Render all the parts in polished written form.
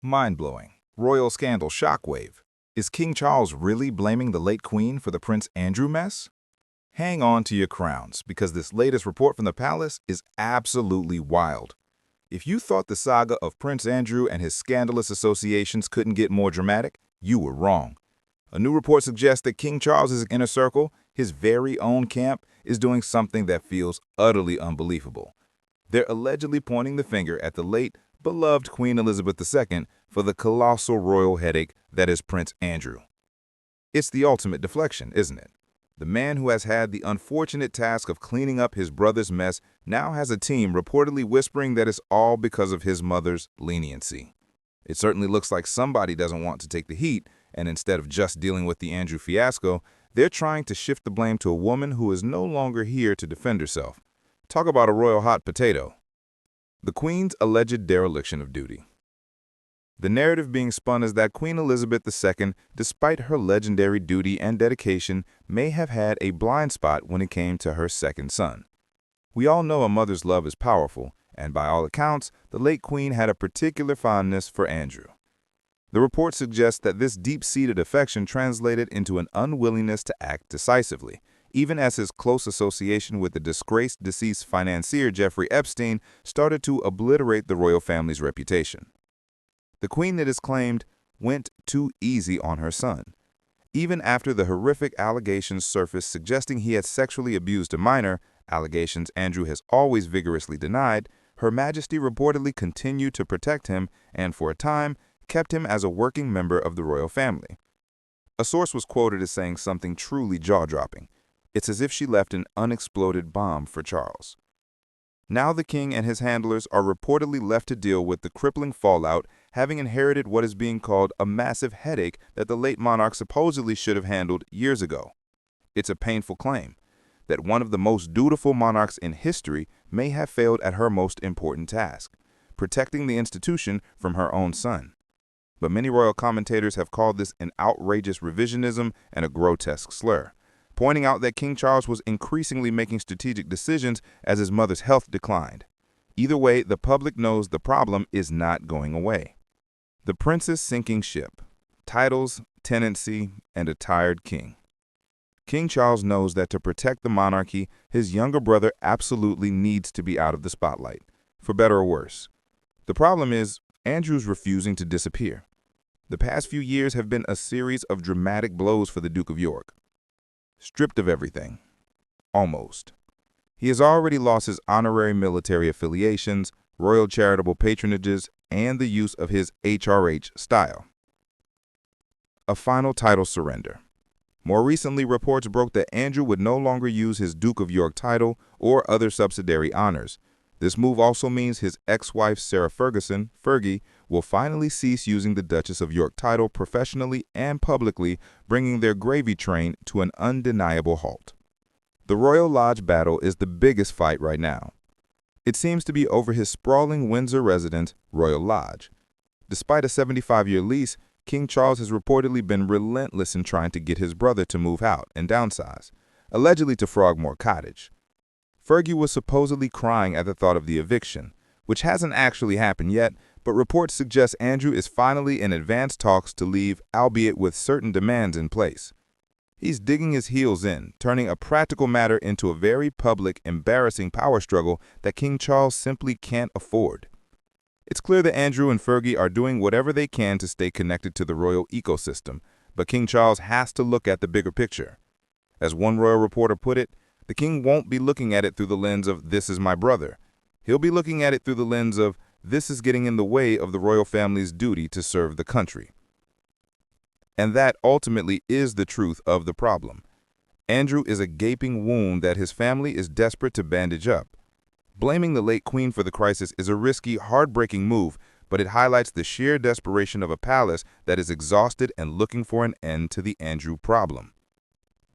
Mind-blowing. Royal scandal shockwave. Is King Charles really blaming the late Queen for the Prince Andrew mess? Hang on to your crowns, because this latest report from the palace is absolutely wild. If you thought the saga of Prince Andrew and his scandalous associations couldn't get more dramatic, you were wrong. A new report suggests that King Charles's inner circle, his very own camp, is doing something that feels utterly unbelievable. They're allegedly pointing the finger at the late, beloved Queen Elizabeth II for the colossal royal headache that is Prince Andrew. It's the ultimate deflection, isn't it? The man who has had the unfortunate task of cleaning up his brother's mess now has a team reportedly whispering that it's all because of his mother's leniency. It certainly looks like somebody doesn't want to take the heat, and instead of just dealing with the Andrew fiasco, they're trying to shift the blame to a woman who is no longer here to defend herself. Talk about a royal hot potato. The Queen's alleged dereliction of duty. The narrative being spun is that Queen Elizabeth II, despite her legendary duty and dedication, may have had a blind spot when it came to her second son. We all know a mother's love is powerful, and by all accounts, the late Queen had a particular fondness for Andrew. The report suggests that this deep-seated affection translated into an unwillingness to act decisively, even as his close association with the disgraced deceased financier Jeffrey Epstein started to obliterate the royal family's reputation. The Queen, it is claimed, went too easy on her son. Even after the horrific allegations surfaced suggesting he had sexually abused a minor, allegations Andrew has always vigorously denied, Her Majesty reportedly continued to protect him and, for a time, kept him as a working member of the royal family. A source was quoted as saying something truly jaw-dropping. It's as if she left an unexploded bomb for Charles. Now the king and his handlers are reportedly left to deal with the crippling fallout, having inherited what is being called a massive headache that the late monarch supposedly should have handled years ago. It's a painful claim that one of the most dutiful monarchs in history may have failed at her most important task, protecting the institution from her own son. But many royal commentators have called this an outrageous revisionism and a grotesque slur, pointing out that King Charles was increasingly making strategic decisions as his mother's health declined. Either way, the public knows the problem is not going away. The prince's sinking ship, titles, tenancy, and a tired king. King Charles knows that to protect the monarchy, his younger brother absolutely needs to be out of the spotlight, for better or worse. The problem is, Andrew's refusing to disappear. The past few years have been a series of dramatic blows for the Duke of York. Stripped of everything. Almost. He has already lost his honorary military affiliations, royal charitable patronages, and the use of his HRH style. A final title surrender. More recently, reports broke that Andrew would no longer use his Duke of York title or other subsidiary honors. This move also means his ex-wife Sarah Ferguson, Fergie, will finally cease using the Duchess of York title professionally and publicly, bringing their gravy train to an undeniable halt. The Royal Lodge battle is the biggest fight right now. It seems to be over his sprawling Windsor residence, Royal Lodge. Despite a 75-year lease, King Charles has reportedly been relentless in trying to get his brother to move out and downsize, allegedly to Frogmore Cottage. Fergie was supposedly crying at the thought of the eviction, which hasn't actually happened yet, but reports suggest Andrew is finally in advanced talks to leave, albeit with certain demands in place. He's digging his heels in, turning a practical matter into a very public, embarrassing power struggle that King Charles simply can't afford. It's clear that Andrew and Fergie are doing whatever they can to stay connected to the royal ecosystem, but King Charles has to look at the bigger picture. As one royal reporter put it, the king won't be looking at it through the lens of "this is my brother." He'll be looking at it through the lens of "this is getting in the way of the royal family's duty to serve the country." And that ultimately is the truth of the problem. Andrew is a gaping wound that his family is desperate to bandage up. Blaming the late Queen for the crisis is a risky, heartbreaking move, but it highlights the sheer desperation of a palace that is exhausted and looking for an end to the Andrew problem.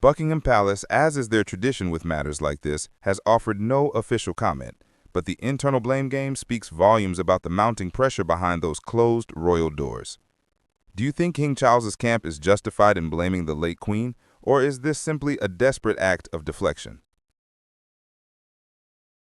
Buckingham Palace, as is their tradition with matters like this, has offered no official comment, but the internal blame game speaks volumes about the mounting pressure behind those closed royal doors. Do you think King Charles's camp is justified in blaming the late Queen, or is this simply a desperate act of deflection?